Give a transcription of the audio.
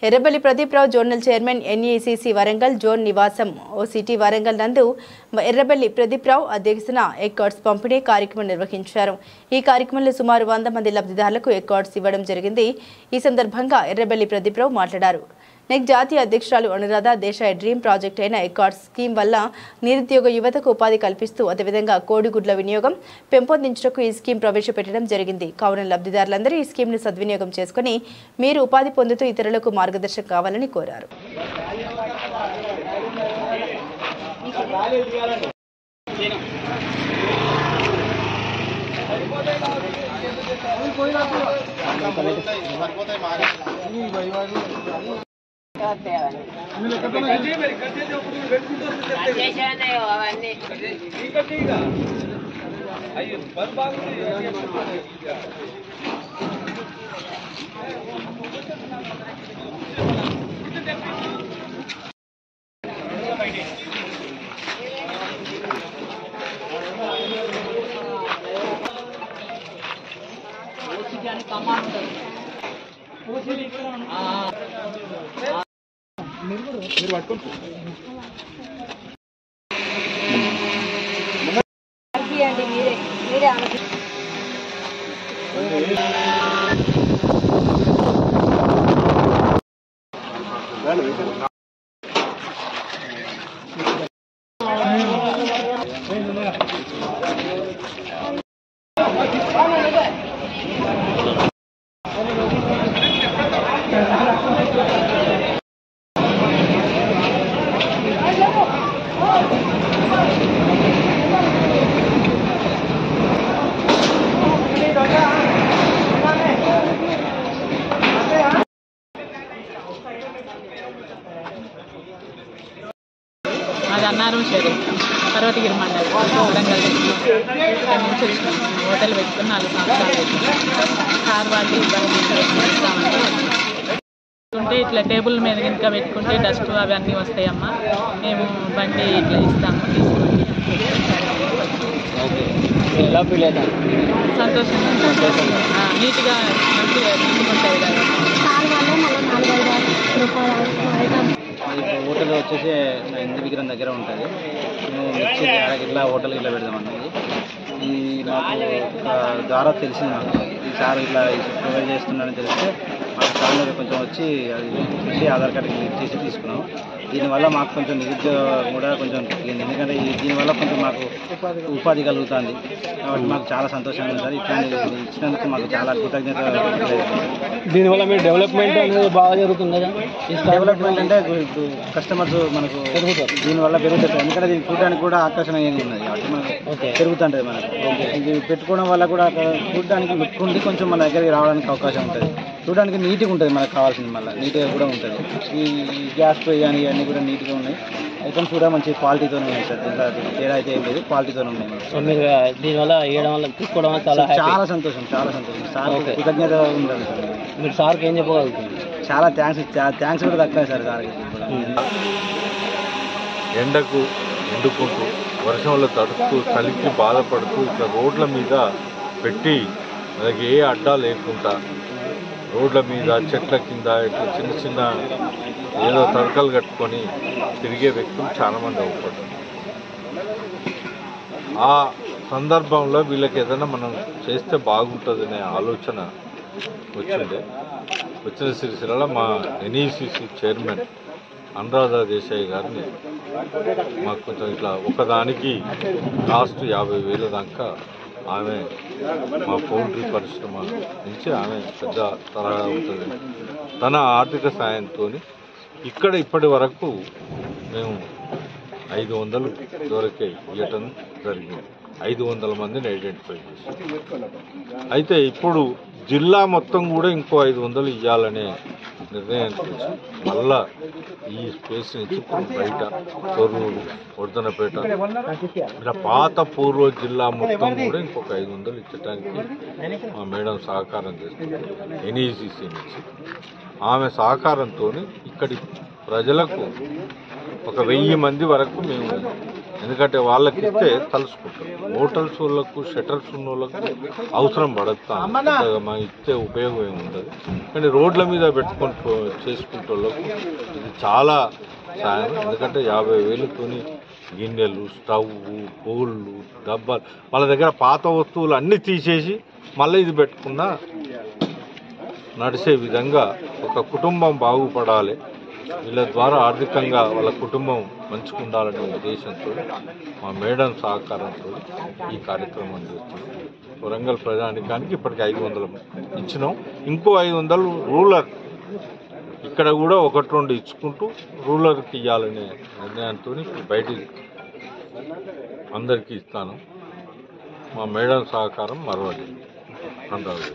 Errabelli Pradeep Rao zonal chairman NECC Warangal zone నివాసం ఓసిటీ వరంగల్ నందు ఎర్రబెల్లి ప్రదీప్రావు అధ్యక్షతన ఎగ్ కార్డ్స్ పంపిణీ కార్యక్రమం నిర్వహించారు. ఈ కార్యక్రమంలో సుమారు 100 మంది లబ్ధిదారులకు ఎగ్ కార్డ్స్ ఇవ్వడం జరిగింది. ఈ సందర్భంగా ఎర్రబెల్లి ప్రదీప్రావు మాట్లాడారు. నెక్స్ట్ జాతీయ అధ్యక్షురాలు అనురాధ దేశాయ్ డ్రీమ్ ప్రాజెక్ట్ అయిన ఎగ్ కార్డ్స్ స్కీమ్ వల్ల నిరుద్యోగ యువతకు ఉపాధి కల్పిస్తూ అదేవిధంగా కోడిగుడ్ల వినియోగం పెంపొందించడానికి ఈ స్కీమ్ ప్రవేశపెట్టడం జరిగింది. కావున లబ్ధిదారులందరూ ఈ స్కీమ్ను సద్వినియోగం చేసుకుని మీరు ఉపాధి పొందుతూ ఇతరులకు మార్గదర్శకం కావాలని కోరారు. అది అన్నారు సరే పర్వతగిరి మండలి వరంగల్ హోటల్ పెట్టుకుని 4 సంవత్సరాలు కార్ వాళ్ళు ఇబ్బంది ఇట్లా టేబుల్ మీద కనుక పెట్టుకుంటే డస్ట్ అవి అన్నీ వస్తాయమ్మా, మేము బండి ఇట్లా ఇస్తాము తీసుకోండి. సంతోషంగా నీట్గా మంచిగా తీసుకుంటాయి కదా. హోటల్ వచ్చేసి ఇంటి విగ్రహం దగ్గర ఉంటుంది. మేము మిర్చి ఇట్లా హోటల్ ఇట్లా పెడదామన్నది. ఈ మాకు ద్వారా తెలిసింది మాకు ఈ సార్ ఇట్లా ప్రొవైడ్ చేస్తున్నారని తెలిస్తే మా సార్లో కొంచెం వచ్చి అది పెట్టి ఆధార్ కార్డు క్లిక్ చేసి తీసుకున్నాం. దీనివల్ల మాకు కొంచెం నిరుద్యోగం కూడా కొంచెం తగ్గింది. ఎందుకంటే దీనివల్ల కొంచెం మాకు ఉపాధి కలుగుతుంది కాబట్టి మాకు చాలా సంతోషంగా ఉంది సార్. ఇట్లాంటి ఇచ్చినందుకు మాకు చాలా కృతజ్ఞత. దీనివల్ల మీరు డెవలప్మెంట్ అనేది బాగా జరుగుతుంది. డెవలప్మెంట్ అంటే కస్టమర్స్ మనకు దీనివల్ల పెరుగుతుంది. ఎందుకంటే దీన్ని చూడడానికి కూడా ఆకర్షణీయంగా ఉన్నది కాబట్టి మనకు పెరుగుతుంటుంది. మనకు ఇది పెట్టుకోవడం వల్ల కూడా చూడడానికి లుక్ ఉండి కొంచెం మన దగ్గరికి రావడానికి అవకాశం ఉంటుంది. చూడడానికి నీట్గా ఉంటుంది, మనకు కావాల్సింది మళ్ళీ నీట్గా కూడా ఉంటుంది. ఈ గ్యాస్ పొయ్యి కానీ ఇవన్నీ కూడా నీట్గా ఉన్నాయి. ఐటమ్స్ కూడా మంచి క్వాలిటీతోనే ఉన్నాయి సార్. దీంట్లో తేడా అయితే ఏం లేదు, క్వాలిటీతోనే ఉన్నాయి. సో మీరు దీనివల్ల వేయడం వల్ల తీసుకోవడం వల్ల చాలా సంతోషం, చాలా సంతోషం. సార్ కృతజ్ఞత ఉండాలి సార్. మీరు సార్కి ఏం చెప్పగలుగుతుంది? చాలా థ్యాంక్స్ కూడా దక్కాలి సార్ సార్కి. ఎండకు ఎండుకుంటూ వర్షంలో తడుస్తూ చలికి బాధపడుతూ ఇట్లా రోడ్ల మీద పెట్టి మనకి ఏ అడ్డా లేకుండా రోడ్ల మీద చెట్ల కింద ఇట్లా చిన్న చిన్న ఏదో తడకలు కట్టుకొని తిరిగే వ్యక్తులు చాలామంది అవుతారు. ఆ సందర్భంలో వీళ్ళకి ఏదైనా మనం చేస్తే బాగుంటుందనే ఆలోచన వచ్చిన సిరిసిల్లలో మా ఎన్ఈసీసీ చైర్మన్ అనురాధ దేశాయ్ గారిని మాకు కొంచెం ఇట్లా ఒకదానికి కాస్ట్ 50,000 దాకా ఆమె మా పౌల్ట్రీ పరిశ్రమ నుంచి ఆమె పెద్ద తరహా ఉంటుంది. తన ఆర్థిక సాయంతో ఇక్కడ ఇప్పటి వరకు మేము 500 వరకే ఇవ్వటం జరిగింది. 500 మందిని ఐడెంటిఫై చేసి అయితే ఇప్పుడు జిల్లా మొత్తం కూడా ఇంకో 500 ఇవ్వాలనే నిర్ణయానికి వచ్చి మళ్ళా ఈ స్పేస్ నుంచి బయట తొర్రూరు, వర్ధనపేట ఇలా పాత పూర్వ జిల్లా మొత్తం కూడా ఇంకొక 500 ఇచ్చడానికి మా మేడం సహకారం చేస్తుంది. ఎన్ఈసీసీ నుంచి ఆమె సహకారంతో ఇక్కడి ప్రజలకు ఒక 1000 మంది వరకు మేము, ఎందుకంటే వాళ్ళకి ఇస్తే తలుసుకుంటాం. హోటల్స్ వాళ్ళకు, షటర్స్ ఉన్న వాళ్ళకు అవసరం పడతాం, మా ఇస్తే ఉపయోగం ఏమి ఉండదు. కానీ రోడ్ల మీద పెట్టుకొని చేసుకుంటే వాళ్ళకు ఇది చాలా సాయం. ఎందుకంటే 50,000తోని గిన్నెలు, స్టవ్, బౌళ్ళు, డబ్బాలు, వాళ్ళ దగ్గర పాత వస్తువులు అన్నీ తీసేసి మళ్ళీ ఇది పెట్టుకున్నా నడిచే విధంగా ఒక కుటుంబం బాగుపడాలి, వీళ్ళ ద్వారా ఆర్థికంగా వాళ్ళ కుటుంబం మంచిగా ఉండాలనే ఉద్దేశంతో మా మేడం సహకారంతో ఈ కార్యక్రమం చేస్తున్నాం. వరంగల్ ప్రజానికానికి ఇప్పటికి 500 ఇచ్చినాం. ఇంకో 500 రూరల్, ఇక్కడ కూడా 1-2 ఇచ్చుకుంటూ రూరల్కి ఇవ్వాలనే నిర్ణయంతో బయటికి అందరికీ ఇస్తాను. మా మేడం సహకారం మరవలేదు. అందరూ